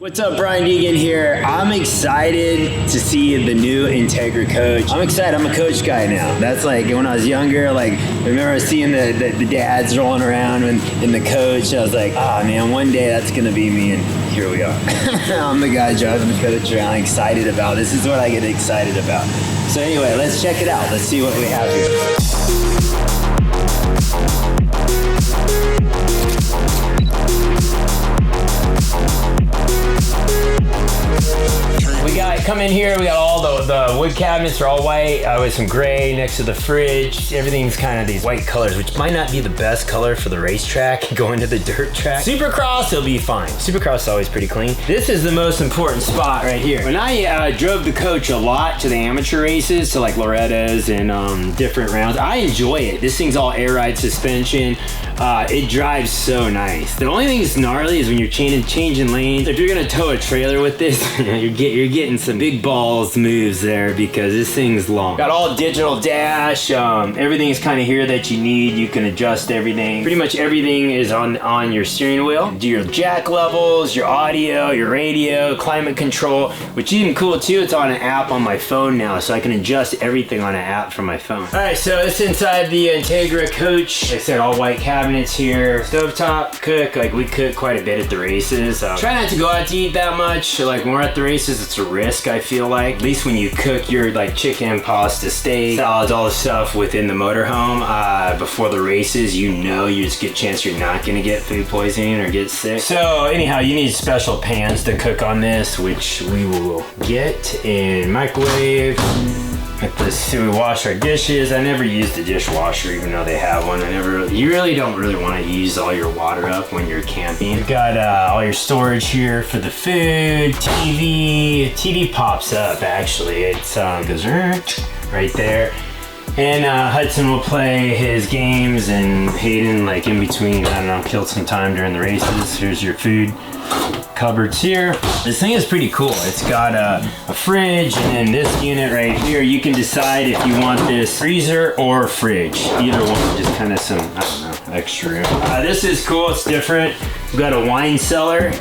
What's up, Brian Deegan here. I'm excited to see the new Entegra Coach. I'm excited, I'm a coach guy now. That's like when I was younger, like I remember seeing the dads rolling around in the Coach. I was like, oh man, one day that's gonna be me, and here we are. I'm the guy driving the Coach around, excited about. This is what I get excited about. So anyway, let's check it out. Let's see what we have here. Come in here, we got all the wood cabinets are all white with some gray next to the fridge. Everything's kind of these white colors, which might not be the best color for the racetrack, going to the dirt track. Supercross, it'll be fine. Supercross is always pretty clean. This is the most important spot right here. When I drove the Coach a lot to the amateur races, to like Loretta's and different rounds, I enjoy it. This thing's all air ride suspension. It drives so nice. The only thing that's gnarly is when you're changing lanes. If you're gonna tow a trailer with this, you're getting some big balls moves there because this thing's long. Got all digital dash. Everything is kind of here that you need. You can adjust everything. Pretty much everything is on your steering wheel. Do your jack levels, your audio, your radio, climate control, which is even cool too. It's on an app on my phone now, so I can adjust everything on an app from my phone. All right, so it's inside the Entegra Coach. Like I said, all white cabinets here. Stovetop cook. Like we cook quite a bit at the races. Try not to go out to eat that much. Like when we're at the races, it's a risk, I feel like. At least when you cook your like chicken, pasta, steak, salads, all the stuff within the motorhome before the races, you just get a chance you're not gonna get food poisoning or get sick. So anyhow, you need special pans to cook on this, which we will get in microwave. We wash our dishes. I never use the dishwasher, even though they have one. You really don't want to use all your water up when you're camping. You've got all your storage here for the food, TV pops up actually. It's goes right there. And Hudson will play his games, and Hayden, like in between, I don't know, killed some time during the races. Here's your food cupboards here. This thing is pretty cool. It's got a fridge, and then this unit right here, you can decide if you want this freezer or fridge. Either one, just kind of some, I don't know, extra room. This is cool, it's different. We've got a wine cellar,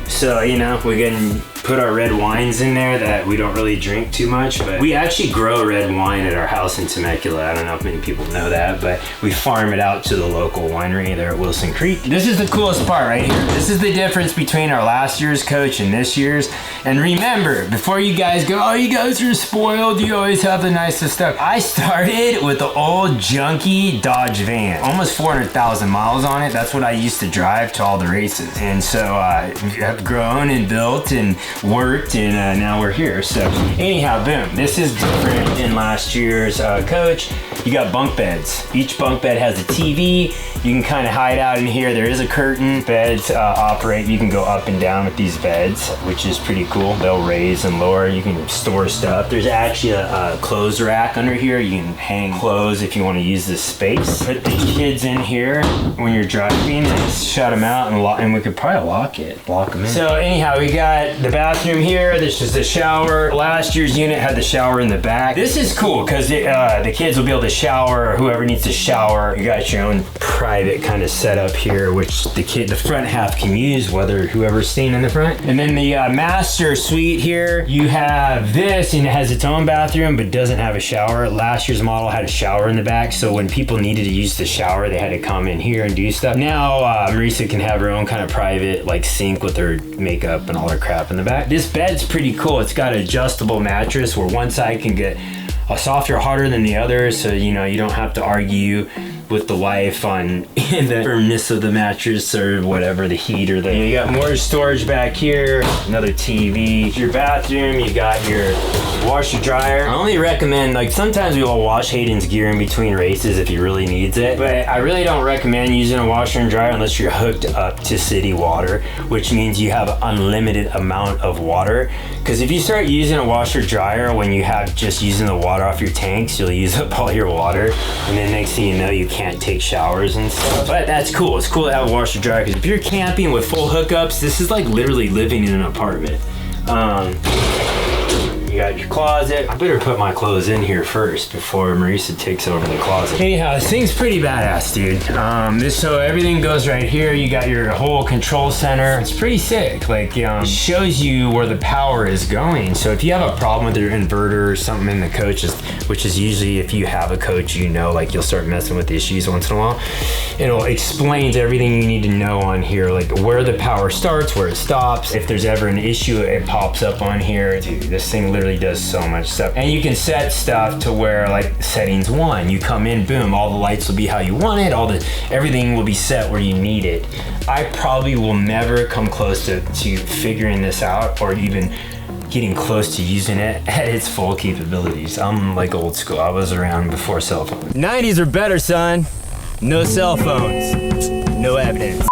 so we can put our red wines in there that we don't really drink too much, but we actually grow red wine at our house in Temecula. I don't know if many people know that, but we farm it out to the local winery there at Wilson Creek. This is the coolest part right here. This is the difference between our last year's Coach and this year's. And remember, before you guys go, oh, you guys are spoiled, you always have the nicest stuff. I started with the old junky Dodge van, almost 400,000 miles on it. That's what I used to drive to all the races. And so I've grown and built and worked, and now we're here. So anyhow, boom, this is different than last year's Coach. You got bunk beds. Each bunk bed has a TV. You can kind of hide out in here. There is a curtain. Beds operate. You can go up and down with these beds, which is pretty cool. They'll raise and lower. You can store stuff. There's actually a clothes rack under here. You can hang clothes if you want to use this space. Put the kids in here when you're driving and shut them out and we could probably lock them in. So anyhow, we got the bathroom here. This is the shower. Last year's unit had the shower in the back. This is cool because the kids will be able to shower, or whoever needs to shower. You got your own private kind of setup here, which the front half can use, whoever's staying in the front. And then the master suite here, you have this, and it has its own bathroom but doesn't have a shower. Last year's model had a shower in the back, so when people needed to use the shower, they had to come in here and do stuff. Now Marisa can have her own kind of private like sink with her makeup and all her crap in the back. This bed's pretty cool. It's got an adjustable mattress where one side can get softer or harder than the other, so you don't have to argue with the wife on the firmness of the mattress or whatever, the heat or you got more storage back here, another TV. Your bathroom, you got your washer dryer. I only recommend, like sometimes we will wash Hayden's gear in between races if he really needs it, but I really don't recommend using a washer and dryer unless you're hooked up to city water, which means you have an unlimited amount of water. Because if you start using a washer dryer when you have just using the water off your tanks, you'll use up all your water, and then next thing you know, you can't take showers and stuff. But that's cool. It's cool to have a washer dryer, because if you're camping with full hookups, this is like literally living in an apartment. You got your closet. I better put my clothes in here first before Marisa takes over the closet. Anyhow, this thing's pretty badass, dude. So everything goes right here. You got your whole control center. It's pretty sick. Like, it shows you where the power is going. So if you have a problem with your inverter or something in the coach, which is usually if you have a coach, like you'll start messing with issues once in a while. It'll explain everything you need to know on here, like where the power starts, where it stops. If there's ever an issue, it pops up on here. Dude, this thing literally does so much stuff. And you can set stuff to where, like, settings 1, you come in, boom, all the lights will be how you want it, everything will be set where you need it. I probably will never come close to figuring this out or even getting close to using it at its full capabilities. I'm like old school. I was around before cell phones. 90s are better, son. No cell phones. No evidence.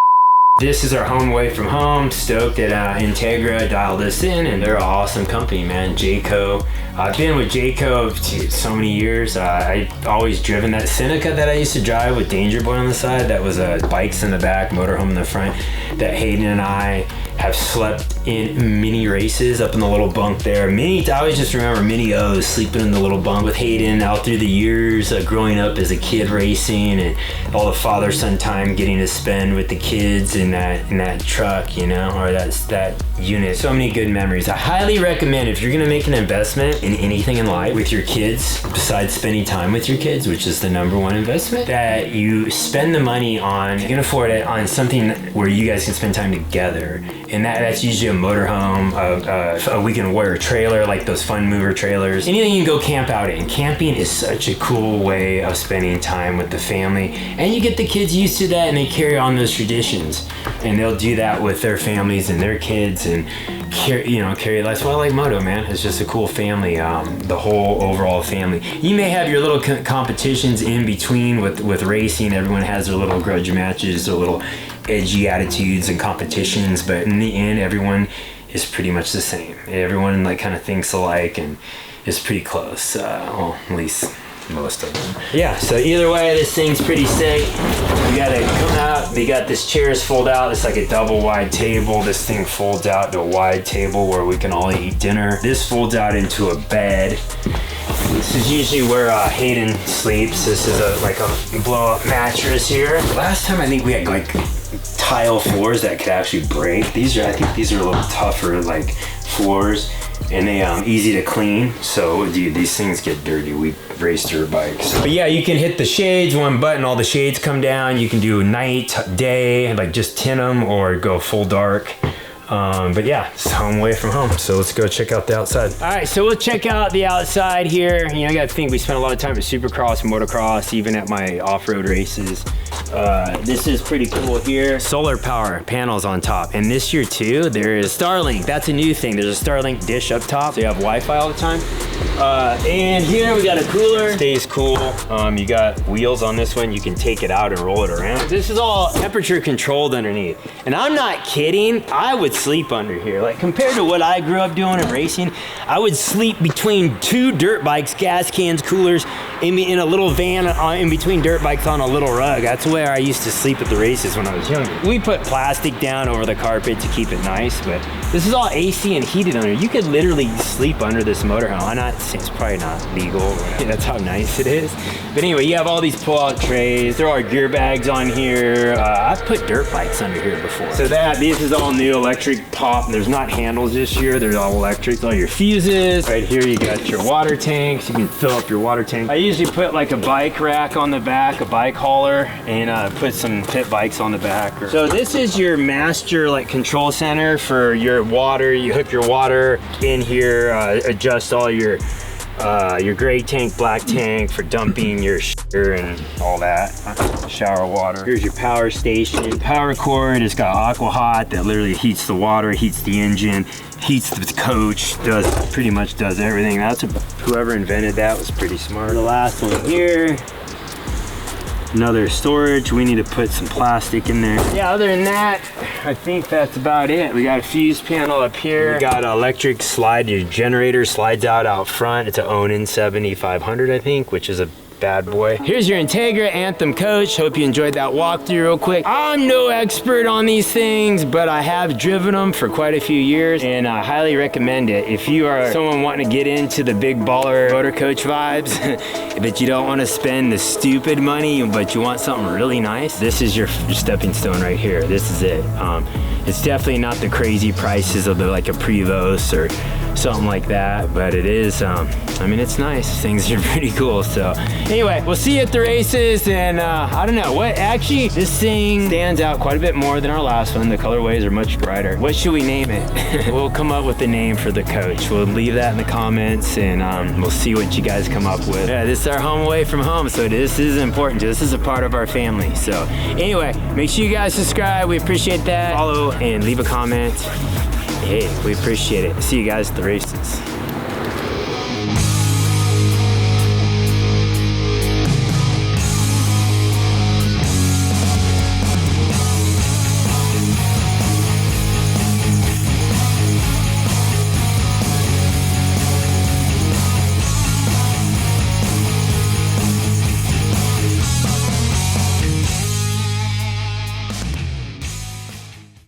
This is our home away from home. Stoked at Entegra dialed us in, and they're an awesome company, man. Jayco. I've been with Jayco so many years. I always driven that Seneca that I used to drive with Danger Boy on the side. That was bikes in the back, motorhome in the front. That Hayden and I have slept in mini races up in the little bunk there. I always just remember mini O's sleeping in the little bunk with Hayden out through the years, growing up as a kid racing, and all the father-son time getting to spend with the kids in that truck, or that unit. So many good memories. I highly recommend, if you're gonna make an investment in anything in life with your kids, besides spending time with your kids, which is the #1 investment, that you spend the money on, you can afford it, on something where you guys can spend time together. And that's usually a motorhome, a weekend warrior trailer, like those fun mover trailers. Anything you can go camp out in. Camping is such a cool way of spending time with the family. And you get the kids used to that, and they carry on those traditions. And they'll do that with their families and their kids, and carry. That's why I like moto, man. It's just a cool family, the whole overall family. You may have your little competitions in between with racing. Everyone has their little grudge matches, their little edgy attitudes and competitions, but in the end, everyone is pretty much the same. Everyone kind of thinks alike and is pretty close. Well, at least most of them. Yeah, so either way, this thing's pretty sick. We gotta come out. They got this chairs fold out. It's like a double wide table. This thing folds out to a wide table where we can all eat dinner. This folds out into a bed. This is usually where Hayden sleeps. This is a blow-up mattress here. Last time I think we had tile floors that could actually break. I think these are a little tougher floors, and they easy to clean. So dude, these things get dirty. We race dirt bikes. But yeah, you can hit the shades, one button, all the shades come down. You can do night, day, just tint them or go full dark. But yeah, it's home away from home. So let's go check out the outside. All right, so we'll check out the outside here. I gotta think, we spent a lot of time at Supercross, motocross, even at my off-road races. This is pretty cool here. Solar power panels on top. And this year too, there is Starlink. That's a new thing. There's a Starlink dish up top, so you have Wi-Fi all the time. And here we got a cooler. Stays cool. You got wheels on this one. You can take it out and roll it around. This is all temperature controlled underneath. And I'm not kidding. I would sleep under here. Compared to what I grew up doing in racing, I would sleep between 2 dirt bikes, gas cans, coolers, in a little van in between dirt bikes on a little rug. That's where I used to sleep at the races when I was younger. We put plastic down over the carpet to keep it nice, but this is all AC and heated under. You could literally sleep under this motorhome. It's probably not legal. That's how nice it is. But anyway, you have all these pull-out trays. There are gear bags on here. I've put dirt bikes under here before. So this is all new electric pop. There's not handles this year. There's all electric. All your fuses. Right here, you got your water tanks. You can fill up your water tank. I usually put a bike rack on the back, a bike hauler, and put some pit bikes on the back. So this is your master control center for your water. You hook your water in here, adjust all your gray tank, black tank for dumping your and all that. Shower water. Here's your power station. Power cord. It's got aqua hot that literally heats the water, heats the engine, heats the coach, pretty much does everything. Whoever invented that was pretty smart. The last one here. Another storage. We need to put some plastic in there. Yeah, other than that, I think that's about it. We got a fuse panel up here. We got an electric slide. Your generator slides out front. It's an Onan 7500, I think, which is a bad boy. Here's your Entegra Anthem Coach. Hope you enjoyed that walkthrough real quick. I'm no expert on these things, but I have driven them for quite a few years, and I highly recommend it. If you are someone wanting to get into the big baller motor coach vibes, but you don't want to spend the stupid money, but you want something really nice, this is your stepping stone right here. This is it. It's definitely not the crazy prices of like a Prevost or something like that, but it is, I mean, it's nice. Things are pretty cool. So anyway, we'll see you at the races, and I don't know what, actually this thing stands out quite a bit more than our last one. The colorways are much brighter. What should we name it? We'll come up with a name for the coach. We'll leave that in the comments, and we'll see what you guys come up with. Yeah, this is our home away from home, so this is important. This is a part of our family. So anyway, make sure you guys subscribe. We appreciate that. Follow and leave a comment. Hey, we appreciate it. See you guys at the races.